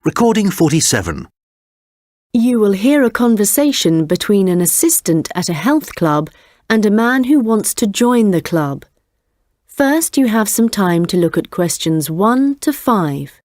Recording 47. You will hear a conversation between an assistant at a health club and a man who wants to join the club. First, you have some time to look at questions 1 to 5.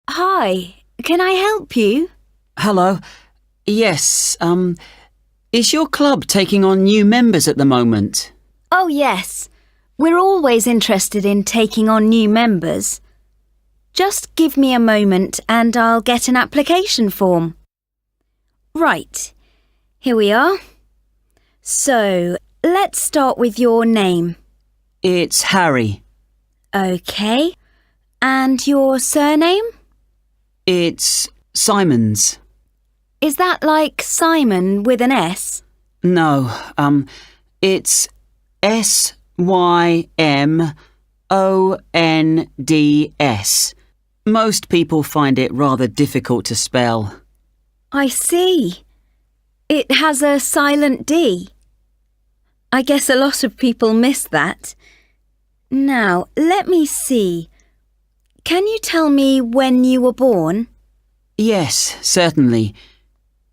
Hi, can I help you? Hello. Yes, is your club taking on new members at the moment? Oh, yes. We're always interested in taking on new members. Just give me a moment and I'll get an application form. Right, here we are. So, let's start with your name. It's Harry. OK. And your surname? It's Simons. Is that like Simon with an S? No, it's Symonds. Most people find it rather difficult to spell. I see. It has a silent D. I guess a lot of people miss that. Now, let me see. Can you tell me when you were born? Yes, certainly.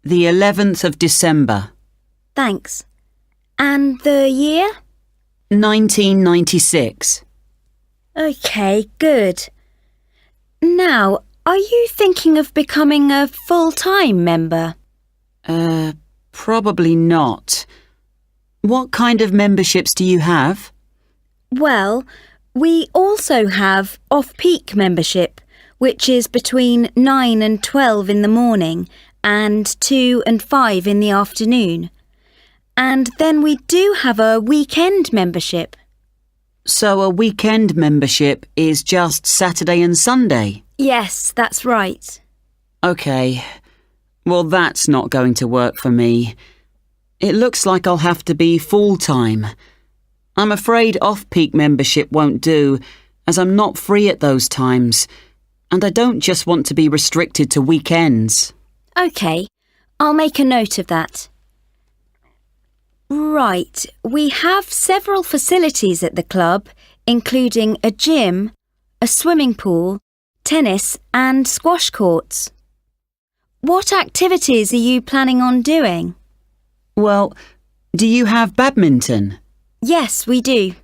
The 11th of December. Thanks. And the year? 1996. OK, good. Now, are you thinking of becoming a full-time member? Probably not. What kind of memberships do you have? Well, we also have off-peak membership, which is between 9 and 12 in the morning and 2 and 5 in the afternoon. And then we do have a weekend membership. So a weekend membership is just Saturday and Sunday? Yes, that's right. OK. Well, that's not going to work for me. It looks like I'll have to be full-time. I'm afraid off-peak membership won't do, as I'm not free at those times, and I don't just want to be restricted to weekends. OK, I'll make a note of that. Right, we have several facilities at the club, including a gym, a swimming pool, tennis and squash courts. What activities are you planning on doing? Well, do you have badminton? Yes, we do.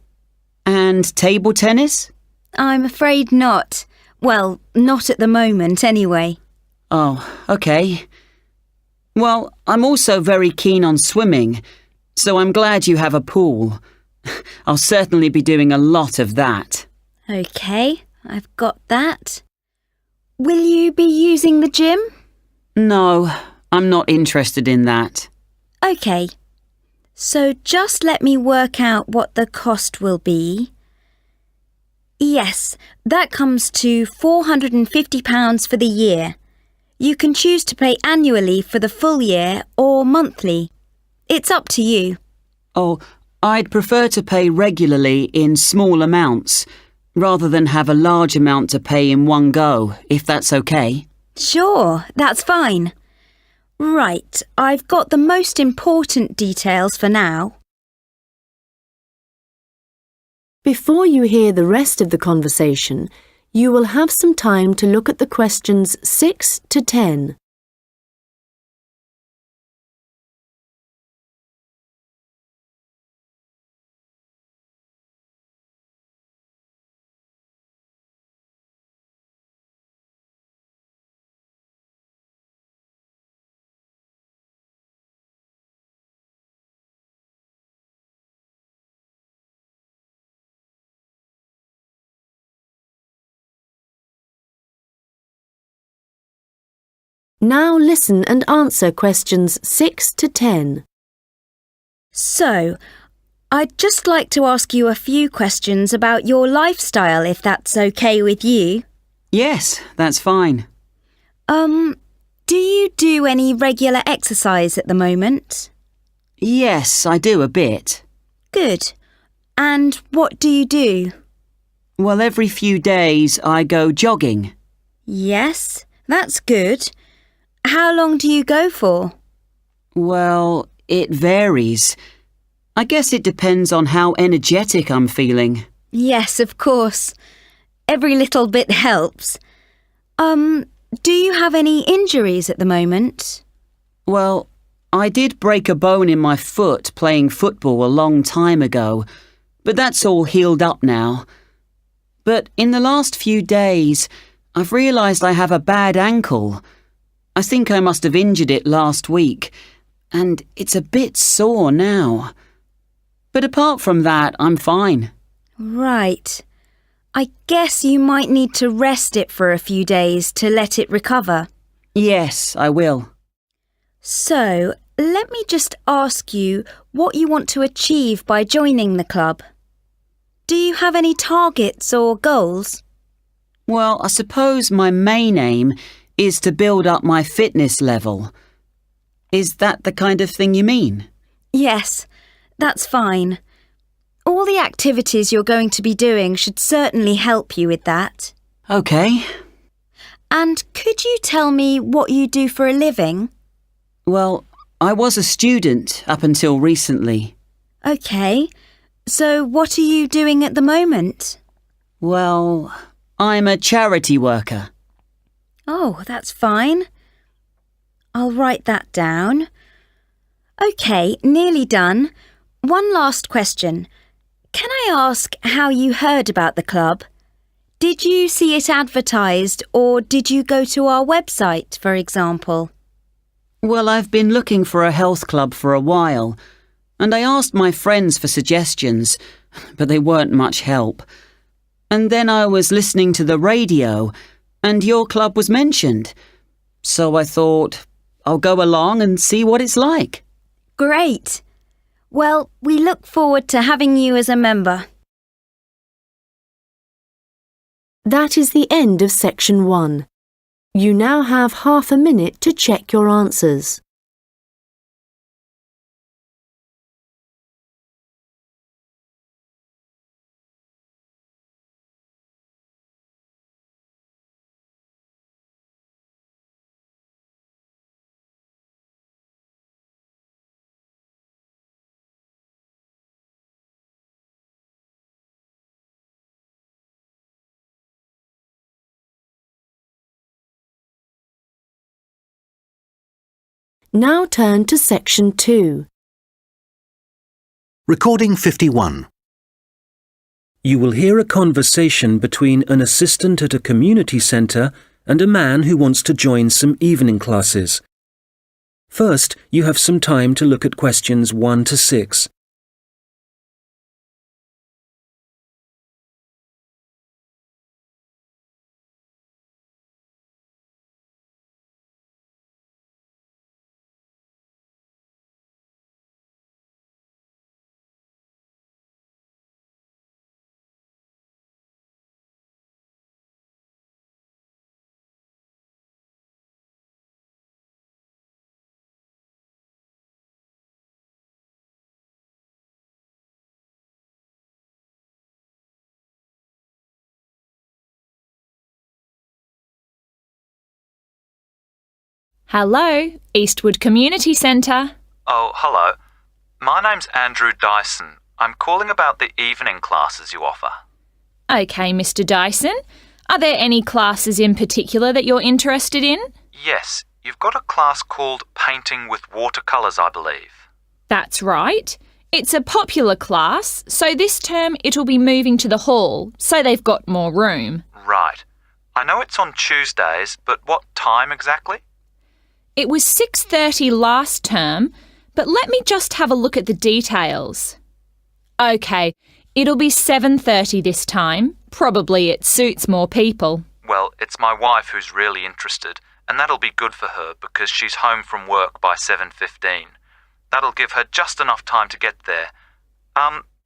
And table tennis? I'm afraid not. Well, not at the moment, anyway. Oh, OK. Well, I'm also very keen on swimming, so I'm glad you have a pool. I'll certainly be doing a lot of that. OK, I've got that. Will you be using the gym? No, I'm not interested in that. OK. So just let me work out what the cost will be. Yes, that comes to £450 for the year. You can choose to pay annually for the full year or monthly. It's up to you. Oh, I'd prefer to pay regularly in small amounts, rather than have a large amount to pay in one go, if that's OK. Sure, that's fine. Right, I've got the most important details for now. Before you hear the rest of the conversation, you will have some time to look at the questions 6 to 10. Now listen and answer questions 6 to 10. So, I'd just like to ask you a few questions about your lifestyle, if that's OK with you. Yes, that's fine. do any regular exercise at the moment? Yes, I do a bit. Good. And what do you do? Well, every few days I go jogging. Yes, that's good. How long do you go for? Well, it varies. I guess it depends on how energetic I'm feeling. Yes, of course. Every little bit helps. Do you have any injuries at the moment? Well, I did break a bone in my foot playing football a long time ago, but that's all healed up now. But in the last few days, I've realised I have a bad ankle. I think I must have injured it last week, and it's a bit sore now. But apart from that, I'm fine. Right. I guess you might need to rest it for a few days to let it recover. Yes, I will. So, let me just ask you what you want to achieve by joining the club. Do you have any targets or goals? Well, I suppose my main aim is to build up my fitness level. Is that the kind of thing you mean? Yes, that's fine. All the activities you're going to be doing should certainly help you with that. OK. And could you tell me what you do for a living? Well, I was a student up until recently. OK. So what are you doing at the moment? Well, I'm a charity worker. Oh, that's fine. I'll write that down. OK, nearly done. One last question. Can I ask how you heard about the club? Did you see it advertised or did you go to our website, for example? Well, I've been looking for a health club for a while, and I asked my friends for suggestions, but they weren't much help. And then I was listening to the radio, and your club was mentioned. So I thought, I'll go along and see what it's like. Great. Well, we look forward to having you as a member. That is the end of section 1. You now have half a minute to check your answers. Now turn to section 2. Recording 51. You will hear a conversation between an assistant at a community centre and a man who wants to join some evening classes. First, you have some time to look at questions 1 to 6. Hello, Eastwood Community Centre. Oh, hello. My name's Andrew Dyson. I'm calling about the evening classes you offer. OK, Mr Dyson. Are there any classes in particular that you're interested in? Yes, you've got a class called Painting with Watercolours, I believe. That's right. It's a popular class, so this term it'll be moving to the hall, so they've got more room. Right. I know it's on Tuesdays, but what time exactly? It was 6:30 last term, but let me just have a look at the details. OK, it'll be 7:30 this time. Probably it suits more people. Well, it's my wife who's really interested, and that'll be good for her because she's home from work by 7:15. That'll give her just enough time to get there.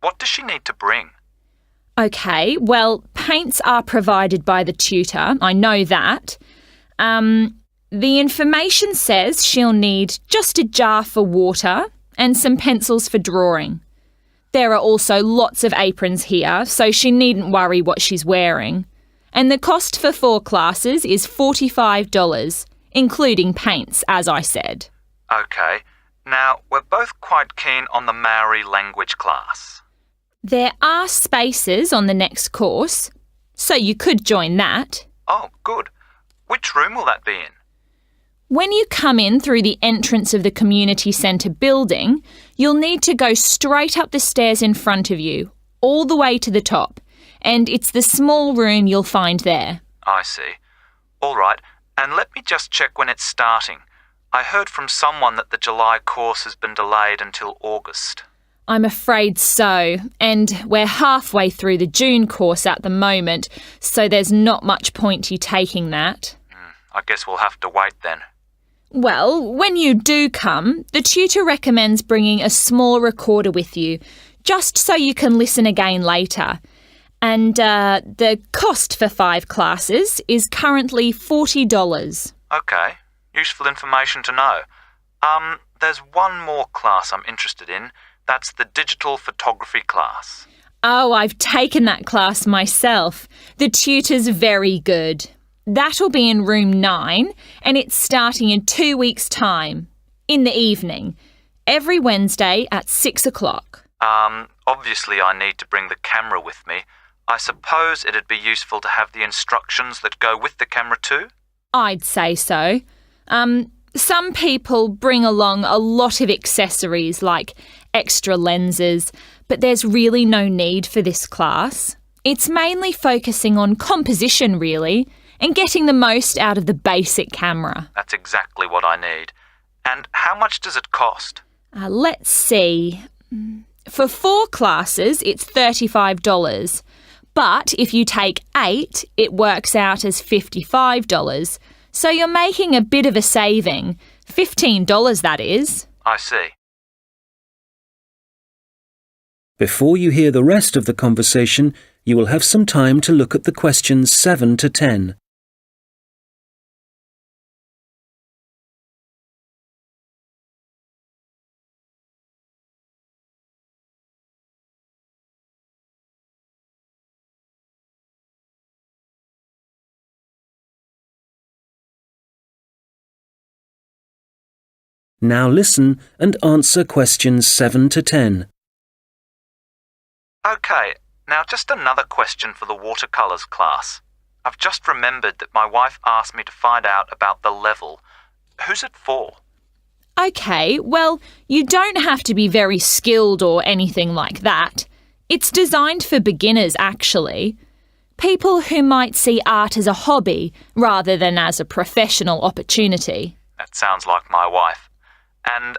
What does she need to bring? OK, well, paints are provided by the tutor, I know that. The information says she'll need just a jar for water and some pencils for drawing. There are also lots of aprons here, so she needn't worry what she's wearing. And the cost for 4 classes is $45, including paints, as I said. OK. Now, we're both quite keen on the Maori language class. There are spaces on the next course, so you could join that. Oh, good. Which room will that be in? When you come in through the entrance of the community centre building, you'll need to go straight up the stairs in front of you, all the way to the top, and it's the small room you'll find there. I see. All right, and let me just check when it's starting. I heard from someone that the July course has been delayed until August. I'm afraid so, and we're halfway through the June course at the moment, so there's not much point you taking that. I guess we'll have to wait then. Well, when you do come, the tutor recommends bringing a small recorder with you, just so you can listen again later. And the cost for 5 classes is currently $40. OK, useful information to know. There's one more class I'm interested in. That's the digital photography class. Oh, I've taken that class myself. The tutor's very good. That'll be in room 9, and it's starting in 2 weeks' time, in the evening, every Wednesday at 6 o'clock. Obviously I need to bring the camera with me. I suppose it'd be useful to have the instructions that go with the camera too? I'd say so. Some people bring along a lot of accessories like extra lenses, but there's really no need for this class. It's mainly focusing on composition, really, and getting the most out of the basic camera. That's exactly what I need. And how much does it cost? Let's see. For 4 classes, it's $35. But if you take 8, it works out as $55. So you're making a bit of a saving. $15, that is. I see. Before you hear the rest of the conversation, you will have some time to look at the questions 7 to 10. Now listen and answer questions 7 to 10. OK, now just another question for the watercolours class. I've just remembered that my wife asked me to find out about the level. Who's it for? OK, well, you don't have to be very skilled or anything like that. It's designed for beginners, actually. People who might see art as a hobby rather than as a professional opportunity. That sounds like my wife. And,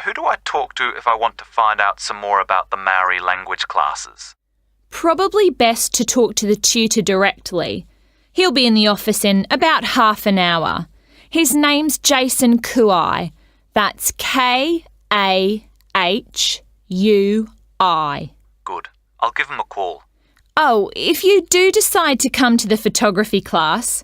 who do I talk to if I want to find out some more about the Maori language classes? Probably best to talk to the tutor directly. He'll be in the office in about half an hour. His name's Jason Kuai. That's K-A-H-U-I. Good. I'll give him a call. Oh, if you do decide to come to the photography class,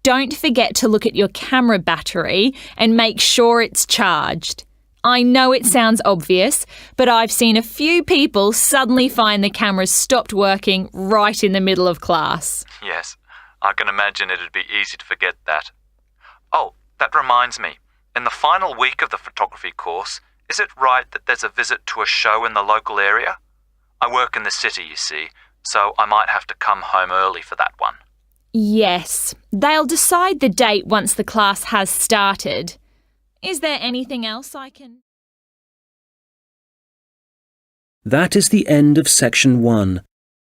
don't forget to look at your camera battery and make sure it's charged. I know it sounds obvious, but I've seen a few people suddenly find the cameras stopped working right in the middle of class. Yes, I can imagine it'd be easy to forget that. Oh, that reminds me. In the final week of the photography course, is it right that there's a visit to a show in the local area? I work in the city, you see, so I might have to come home early for that one. Yes, they'll decide the date once the class has started. Is there anything else I can... That is the end of section 1.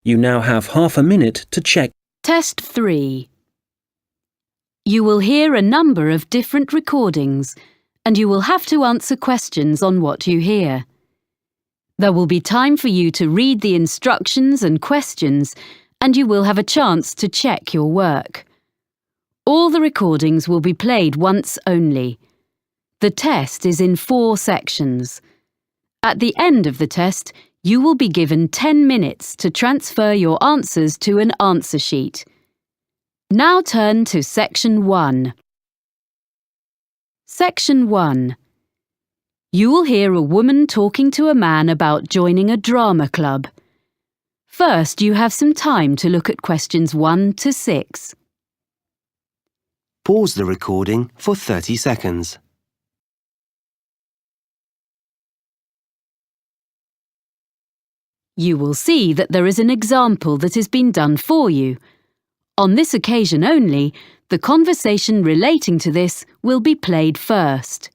You now have half a minute to check. Test 3. You will hear a number of different recordings, and you will have to answer questions on what you hear. There will be time for you to read the instructions and questions, and you will have a chance to check your work. All the recordings will be played once only. The test is in 4 sections. At the end of the test, you will be given 10 minutes to transfer your answers to an answer sheet. Now turn to section 1. Section 1. You will hear a woman talking to a man about joining a drama club. First, you have some time to look at questions 1 to 6. Pause the recording for 30 seconds. You will see that there is an example that has been done for you. On this occasion only, the conversation relating to this will be played first.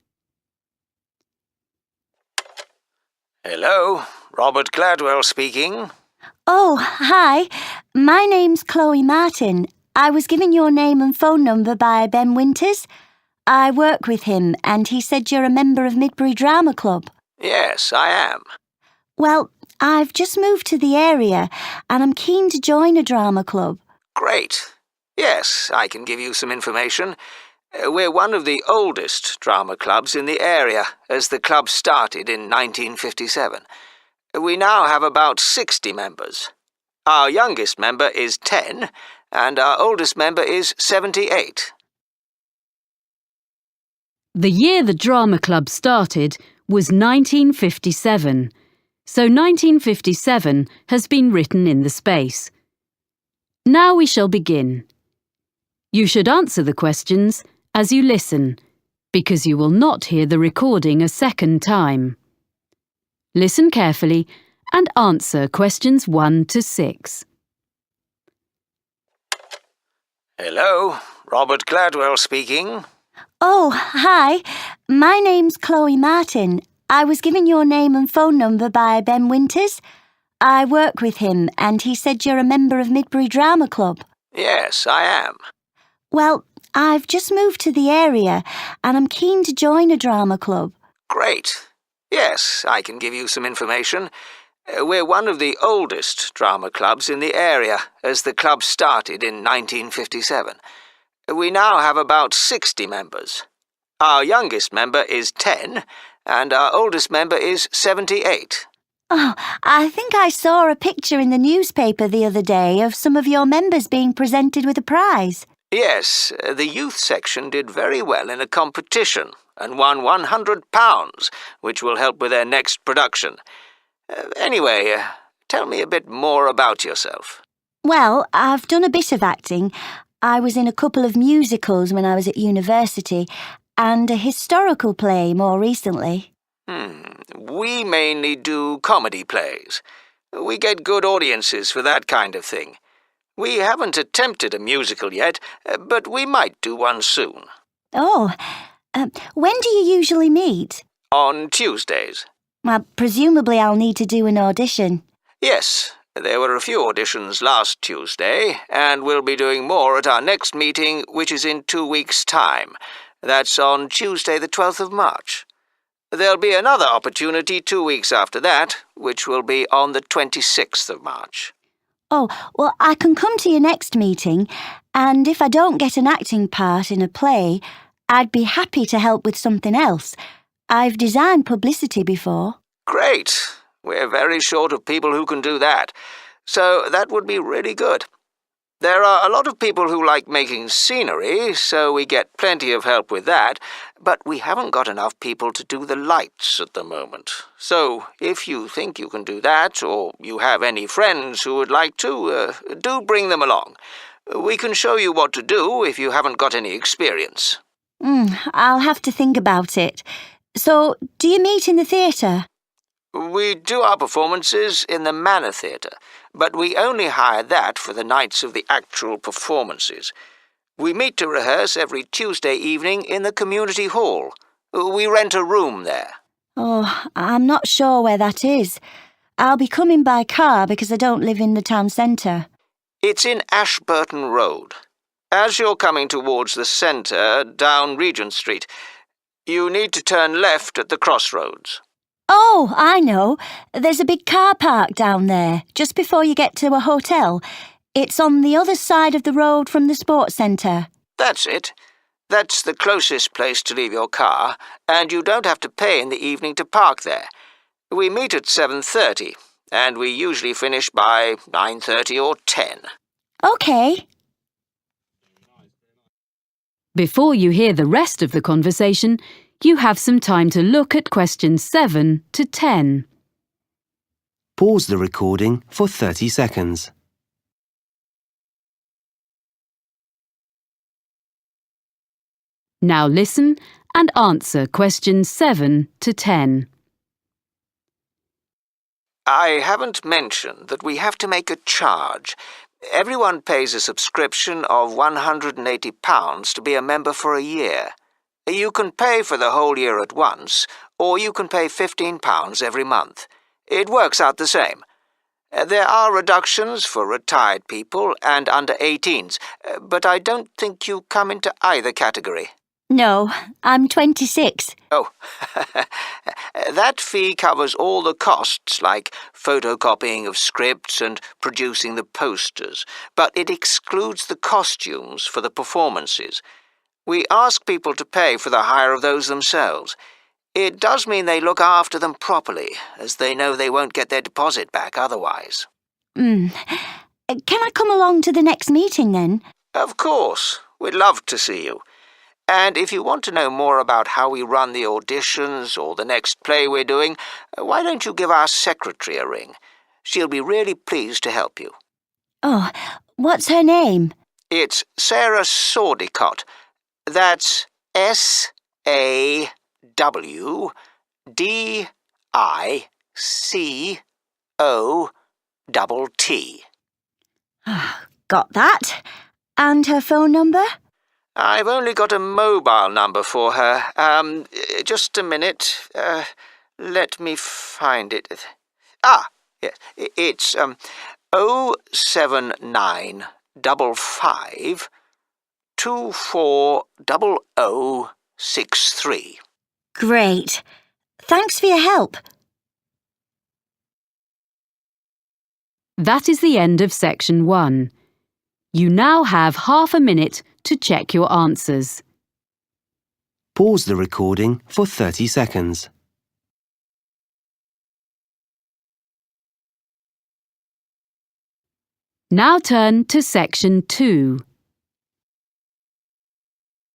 Hello, Robert Gladwell speaking. Oh, hi. My name's Chloe Martin. I was given your name and phone number by Ben Winters. I work with him and he said you're a member of Midbury Drama Club. Yes, I am. Well, I've just moved to the area and I'm keen to join a drama club. Great. Yes, I can give you some information. We're one of the oldest drama clubs in the area, as the club started in 1957. We now have about 60 members. Our youngest member is 10, and our oldest member is 78. The year the drama club started was 1957, so 1957 has been written in the space. Now we shall begin. You should answer the questions as you listen, because you will not hear the recording a second time. Listen carefully and answer questions 1 to 6. Hello, Robert Gladwell speaking. Oh, hi. My name's Chloe Martin. I was given your name and phone number by Ben Winters. I work with him and he said you're a member of Midbury Drama Club. Yes, I am. Well, I've just moved to the area and I'm keen to join a drama club. Great. Yes, I can give you some information. We're one of the oldest drama clubs in the area, as the club started in 1957. We now have about 60 members. Our youngest member is 10, and our oldest member is 78. Oh, I think I saw a picture in the newspaper the other day of some of your members being presented with a prize. Yes, the youth section did very well in a competition and won £100, which will help with their next production. Anyway, tell me a bit more about yourself. Well, I've done a bit of acting. I was in a couple of musicals when I was at university and a historical play more recently. We mainly do comedy plays. We get good audiences for that kind of thing. We haven't attempted a musical yet, but we might do one soon. Oh, when do you usually meet? On Tuesdays. Well, presumably I'll need to do an audition. Yes, there were a few auditions last Tuesday, and we'll be doing more at our next meeting, which is in 2 weeks' time. That's on Tuesday the 12th of March. There'll be another opportunity 2 weeks after that, which will be on the 26th of March. Oh, well, I can come to your next meeting, and if I don't get an acting part in a play, I'd be happy to help with something else. I've designed publicity before. Great. We're very short of people who can do that, so that would be really good. There are a lot of people who like making scenery, so we get plenty of help with that, but we haven't got enough people to do the lights at the moment. So if you think you can do that, or you have any friends who would like to, do bring them along. We can show you what to do if you haven't got any experience. I'll have to think about it. So, do you meet in the theatre? We do our performances in the Manor Theatre, but we only hire that for the nights of the actual performances. We meet to rehearse every Tuesday evening in the community hall. We rent a room there. Oh, I'm not sure where that is. I'll be coming by car because I don't live in the town centre. It's in Ashburton Road. As you're coming towards the centre, down Regent Street, you need to turn left at the crossroads. Oh, I know. There's a big car park down there, just before you get to a hotel. It's on the other side of the road from the sports centre. That's it. That's the closest place to leave your car, and you don't have to pay in the evening to park there. We meet at 7:30, and we usually finish by 9:30 or 10. OK. Before you hear the rest of the conversation, you have some time to look at questions 7 to 10. Pause the recording for 30 seconds. Now listen and answer questions 7 to 10. I haven't mentioned that we have to make a charge. Everyone pays a subscription of £180 to be a member for a year. You can pay for the whole year at once, or you can pay £15 every month. It works out the same. There are reductions for retired people and under 18s, but I don't think you come into either category. No, I'm 26. Oh, that fee covers all the costs like photocopying of scripts and producing the posters, but it excludes the costumes for the performances. We ask people to pay for the hire of those themselves. It does mean they look after them properly, as they know they won't get their deposit back otherwise. Can I come along to the next meeting then? Of course. We'd love to see you. And if you want to know more about how we run the auditions or the next play we're doing, why don't you give our secretary a ring? She'll be really pleased to help you. Oh, what's her name? It's Sarah Sordicott. That's SAWDICOTT. Got that. And her phone number? I've only got a mobile number for her. Just a minute. Let me find it. Yes. It's 07955 240063. Great. Thanks for your help. That is the end of section 1. You now have half a minute to check your answers. Pause the recording for 30 seconds. Now turn to section 2.